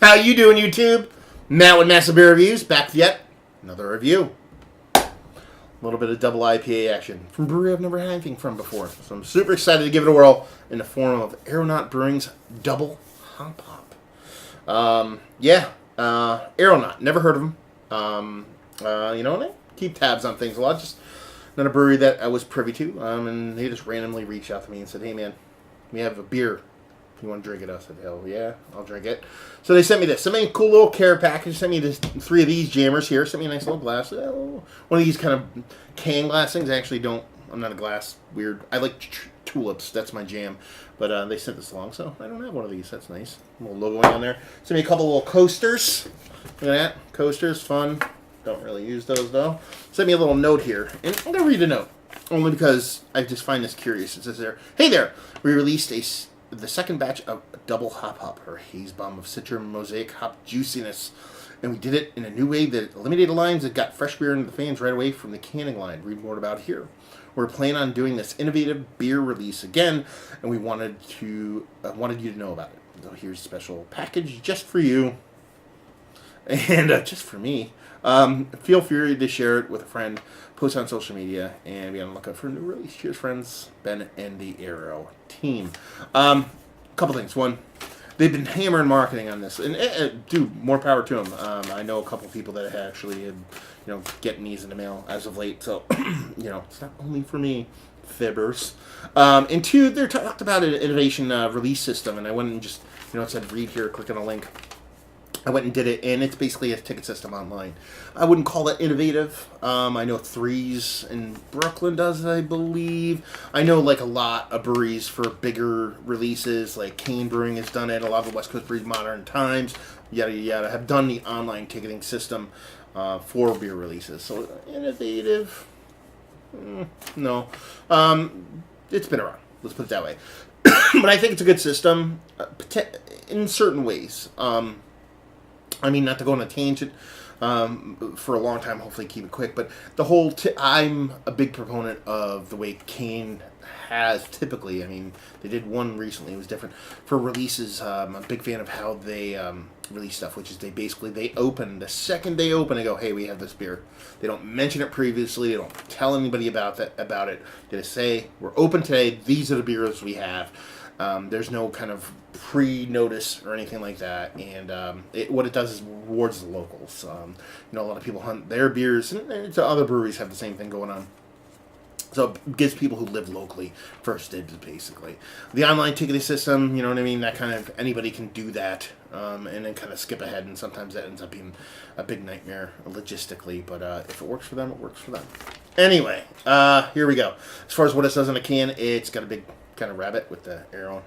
How you doing, YouTube? Matt with Massive Beer Reviews, back with yet another review. A little bit of double IPA action from a brewery I've never had anything from before. So I'm super excited to give it a whirl in the form of Aeronaut Brewing's Double Hop Hop. Aeronaut. Never heard of them. I keep tabs on things a lot. Just not a brewery that I was privy to. And they just randomly reached out to me and said, hey man, we have a beer. You want to drink it? I said, hell yeah, I'll drink it. So they sent me this. Sent me a cool little care package. Sent me this, 3 of these jammers here. Sent me a nice little glass. One of these kind of can glass things. I actually don't. I'm not a glass weird. I like tulips. That's my jam. But they sent this along, so I don't have one of these. That's nice. A little logo on there. Sent me a couple little coasters. Look at that. Coasters, fun. Don't really use those though. Sent me a little note here, and I'm gonna read the note only because I just find this curious. It says there, "Hey there, we released the second batch of Double Hop Hop, or haze bomb of Citra Mosaic hop juiciness. And we did it in a new way that eliminated lines and got fresh beer into the fans right away from the canning line. Read more about it here. We're planning on doing this innovative beer release again, and we wanted you to know about it. So here's a special package just for you, and just for me. Feel free to share it with a friend, post on social media, and be on the lookout for a new release. Cheers, friends. Ben and the Aero team." Couple things. One, they've been hammering marketing on this, and dude, more power to them. I know a couple people that actually had, getting these in the mail as of late. So, it's not only for me, fibbers. And 2, they're talked about an innovation release system, and I went and just, it said read here, click on a link. I went and did it, and it's basically a ticket system online. I wouldn't call it innovative. I know Threes in Brooklyn does it, I believe. I know like a lot of breweries for bigger releases, like Cane Brewing has done it. A lot of the West Coast breweries, Modern Times, yada yada, have done the online ticketing system for beer releases. So innovative, no. It's been around. Let's put it that way. But I think it's a good system in certain ways. Not to go on a tangent for a long time, hopefully keep it quick, but the whole, I'm a big proponent of the way Cane has typically, they did one recently, it was different, for releases. I'm a big fan of how they release stuff, which is they open, the second they open, they go, hey, we have this beer. They don't mention it previously, they don't tell anybody about it. They just say, we're open today, these are the beers we have. There's no kind of pre-notice or anything like that, and what it does is rewards the locals. A lot of people hunt their beers, and other breweries have the same thing going on. So it gives people who live locally first dibs, basically. The online ticketing system, that kind of, anybody can do that, and then kind of skip ahead, and sometimes that ends up being a big nightmare logistically, but if it works for them, it works for them. Anyway, here we go. As far as what it says on the can, it's got a big kind of rabbit with the Aeronaut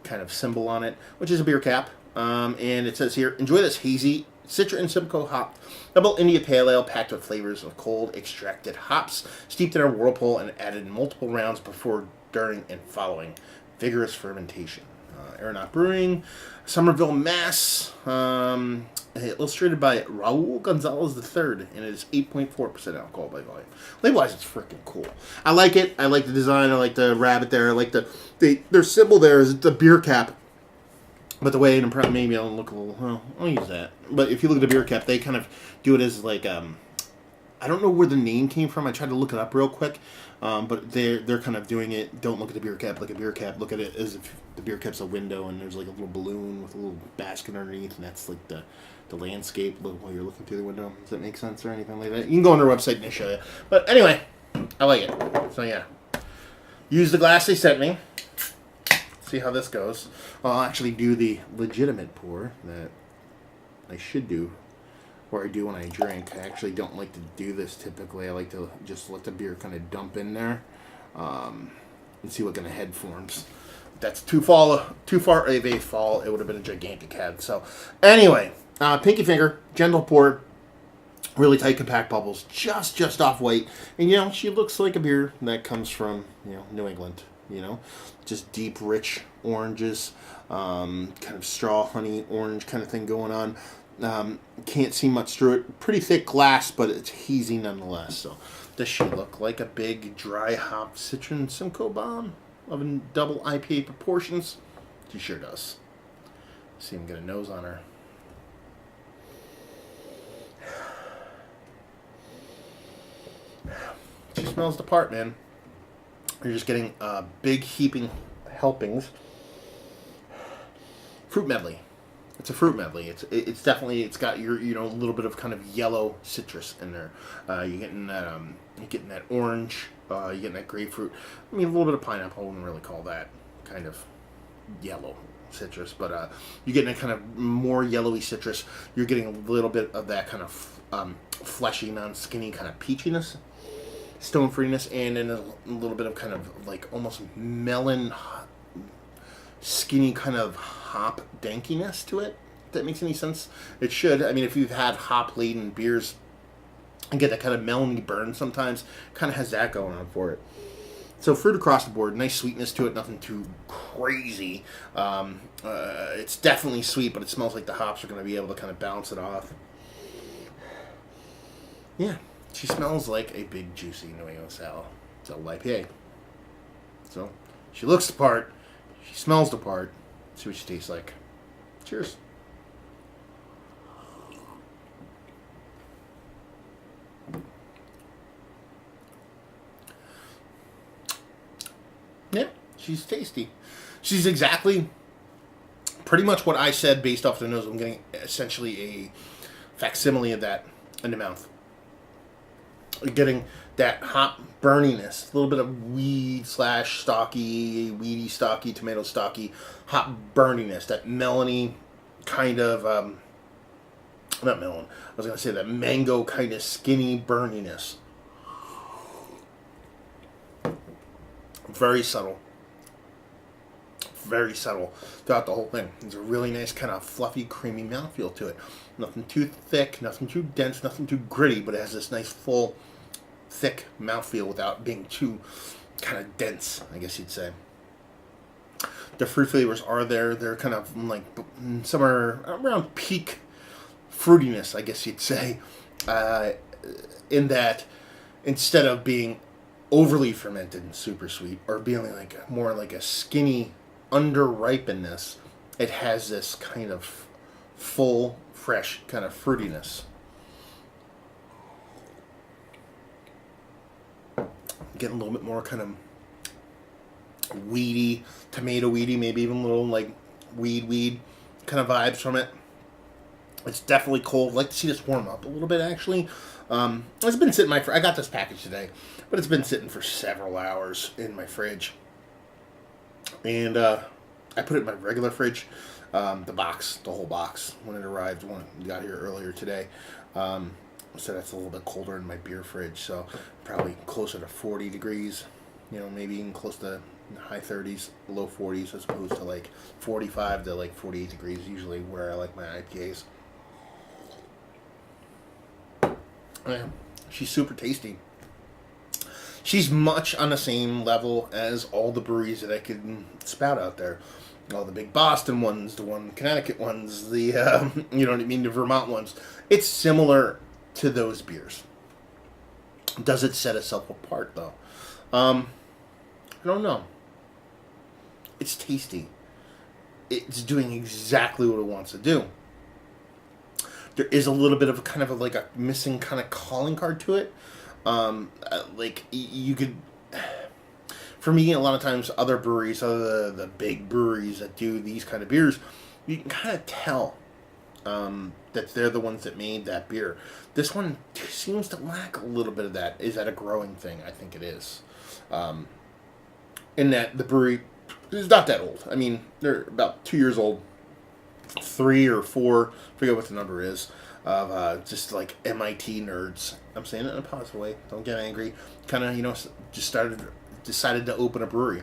kind of symbol on it, which is a beer cap. And it says here, enjoy this hazy Citra and Simcoe hop double India Pale Ale packed with flavors of cold extracted hops steeped in a whirlpool and added in multiple rounds before, during, and following vigorous fermentation. Aeronaut Brewing, Somerville, Mass. Illustrated by Raul Gonzalez III, and it is 8.4% alcohol by volume. Label-wise, it's freaking cool. I like it. I like the design. I like the rabbit there. I like their symbol there is the beer cap. But the way it maybe I'll look a little. Well, I'll use that. But if you look at the beer cap, they kind of do it as like I don't know where the name came from. I tried to look it up real quick, but they're kind of doing it. Don't look at the beer cap like a beer cap. Look at it as if the beer cap's a window, and there's like a little balloon with a little basket underneath, and that's like the landscape while you're looking through the window. Does that make sense or anything like that? You can go on their website and they show you. But anyway, I like it. So yeah, use the glass they sent me. See how this goes. I'll actually do the legitimate pour that I should do, or I do when I drink. I actually don't like to do this typically. I like to just let the beer kind of dump in there and see what kind of head forms. That's too far of a fall. It would have been a gigantic head. So anyway, pinky finger, gentle pour, really tight compact bubbles, just off weight. And she looks like a beer that comes from New England. Just deep, rich oranges, kind of straw, honey, orange kind of thing going on. Can't see much through it. Pretty thick glass, but it's hazy nonetheless. So this should look like a big dry hop Citra and Simcoe bomb of double IPA proportions. She sure does. See him get a nose on her. She smells the part, man. You're just getting big heaping helpings. Fruit medley. It's a fruit medley. It's definitely, it's got your, a little bit of kind of yellow citrus in there. You're getting that orange. You're getting that grapefruit. I mean, a little bit of pineapple. I wouldn't really call that kind of yellow citrus, but you're getting a kind of more yellowy citrus. You're getting a little bit of that kind of fleshy, non-skinny kind of peachiness, stone fruitiness, and then a little bit of kind of like almost melon, skinny kind of hop dankiness to it. If that makes any sense? It should. I mean, if you've had hop-laden beers and get that kind of melony burn sometimes, kind of has that going on for it. So fruit across the board, nice sweetness to it, nothing too crazy. It's definitely sweet, but it smells like the hops are going to be able to kind of balance it off. Yeah, she smells like a big, juicy New England style IPA. So she looks the part, she smells the part. See what she tastes like. Cheers. Yeah, she's tasty. She's exactly, pretty much what I said based off the nose. I'm getting essentially a facsimile of that in the mouth. Getting that hop burniness, a little bit of weed / stocky, weedy, stocky, tomato stocky, hop burniness, that melony kind of, not melon, I was going to say that mango kind of skinny burniness. Very subtle. Very subtle throughout the whole thing. There's a really nice kind of fluffy, creamy mouthfeel to it. Nothing too thick, nothing too dense, nothing too gritty, but it has this nice full, thick mouthfeel without being too kind of dense, I guess you'd say. The fruit flavors are there. They're kind of like somewhere around peak fruitiness, I guess you'd say. In that, instead of being overly fermented and super sweet, or being like more like a skinny under-ripeness, it has this kind of full, fresh kind of fruitiness. Getting a little bit more kind of weedy, tomato weedy, maybe even a little like weed kind of vibes from it. It's definitely cold. I'd like to see this warm up a little bit, actually. It's been sitting I got this package today, but it's been sitting for several hours in my fridge. And I put it in my regular fridge, the whole box, when it arrived, when it got here earlier today. So that's a little bit colder in my beer fridge, so probably closer to 40 degrees, maybe even close to high 30s, low 40s, as opposed to like 45 to like 48 degrees, usually where I like my IPAs. Yeah, she's super tasty. She's much on the same level as all the breweries that I could spout out there. All the big Boston ones, the Connecticut ones, the, the Vermont ones. It's similar to those beers. Does it set itself apart, though? I don't know. It's tasty. It's doing exactly what it wants to do. There is a little bit of a kind of like a missing kind of calling card to it. Like you could, for me, a lot of times other breweries, the big breweries that do these kind of beers, you can kind of tell that they're the ones that made that beer. This one seems to lack a little bit of that. Is that a growing thing? I think it is. In that the brewery is not that old. I mean, they're about 2 years old. 3 or 4, I forget what the number is, of just like MIT nerds. I'm saying it in a positive way. Don't get angry. Kind of, just decided to open a brewery.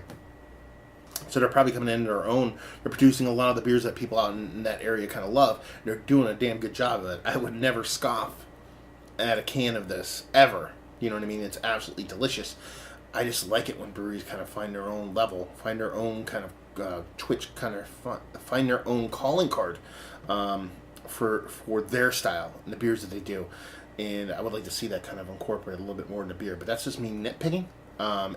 So they're probably coming in their own. They're producing a lot of the beers that people out in that area kind of love. They're doing a damn good job of it. I would never scoff at a can of this, ever. You know what I mean? It's absolutely delicious. I just like it when breweries kind of find their own level, find their own kind of twitch, kind of find their own calling card for their style and the beers that they do. And I would like to see that kind of incorporated a little bit more into beer. But that's just me nitpicking.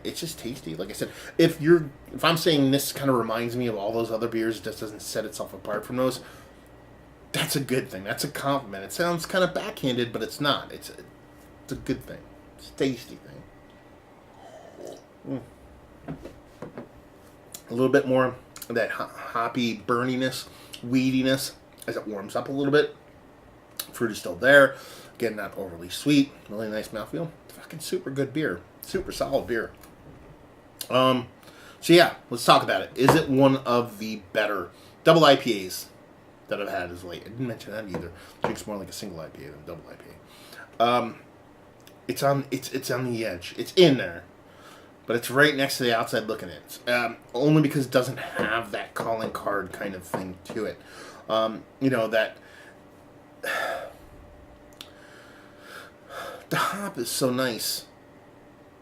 It's just tasty. Like I said, if I'm saying this kind of reminds me of all those other beers, it just doesn't set itself apart from those, That's a good thing. That's a compliment. It sounds kind of backhanded, but it's not. It's a good thing. It's a tasty thing. A little bit more of that hoppy burniness, weediness as it warms up a little bit. Fruit is still there. Again, not overly sweet. Really nice mouthfeel. Fucking super good beer. Super solid beer. So yeah, let's talk about it. Is it one of the better double IPAs that I've had as late? I didn't mention that either. Drinks more like a single IPA than a double IPA. It's on the edge. It's in there, but it's right next to the outside looking in. Only because it doesn't have that calling card kind of thing to it. That the hop is so nice,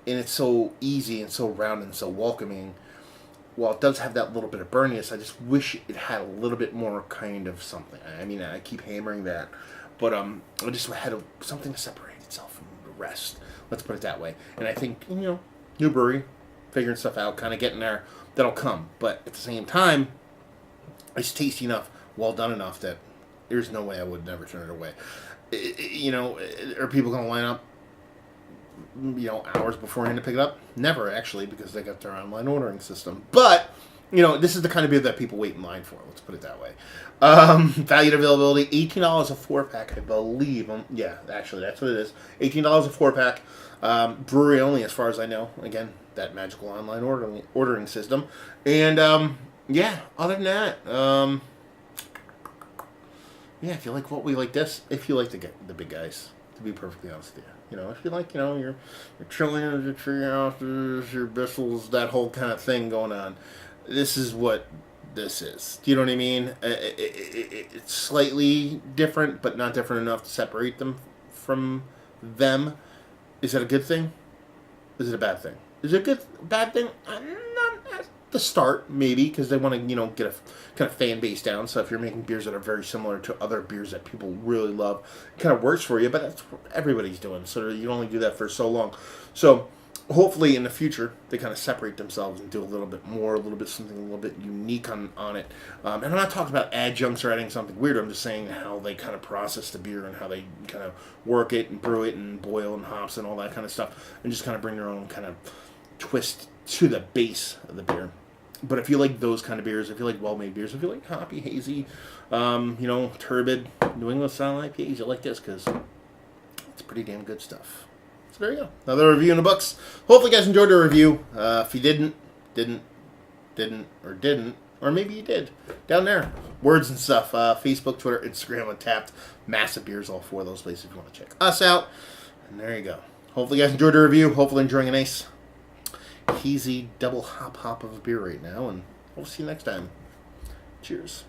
and it's so easy and so round and so welcoming. While it does have that little bit of burniness, I just wish it had a little bit more kind of something. I mean, I keep hammering that, but I just had something to separate itself from the rest. Let's put it that way. And I think, new brewery, figuring stuff out, kind of getting there, that'll come. But at the same time, it's tasty enough, well done enough that there's no way I would never turn it away. Are people going to line up, hours beforehand to pick it up? Never, actually, because they got their online ordering system. But, this is the kind of beer that people wait in line for. Let's put it that way. Valued availability, $18 a 4-pack, I believe. Yeah, actually, that's what it is. $18 a 4-pack. Brewery only, as far as I know. Again, that magical online ordering system. And, other than that, if you like what we like this, if you like the big guys, to be perfectly honest with you. If you like, your Trillions, your Treehouses, your Bissell's, that whole kind of thing going on, this is what this is. Do you know what I mean? It's slightly different, but not different enough to separate them from them. Is it a good thing? Is it a bad thing? Is it a bad thing? Not at the start, maybe, because they want to, get a kind of fan base down. So if you're making beers that are very similar to other beers that people really love, it kind of works for you, but that's what everybody's doing. So you only do that for so long. So hopefully in the future, they kind of separate themselves and do a little bit more, something a little bit unique on it. And I'm not talking about adjuncts or adding something weird. I'm just saying how they kind of process the beer and how they kind of work it and brew it and boil and hops and all that kind of stuff, and just kind of bring their own kind of twist to the base of the beer. But if you like those kind of beers, if you like well-made beers, if you like hoppy, hazy, turbid, New England style IPAs, you like this because it's pretty damn good stuff. So there you go. Another review in the books. Hopefully you guys enjoyed the review. If you didn't, or maybe you did, down there. Words and stuff. Facebook, Twitter, Instagram, Untapped. Massive beers, all 4 of those places if you want to check us out. And there you go. Hopefully you guys enjoyed the review. Hopefully enjoying a nice hazy double hop of a beer right now, and we'll see you next time. Cheers.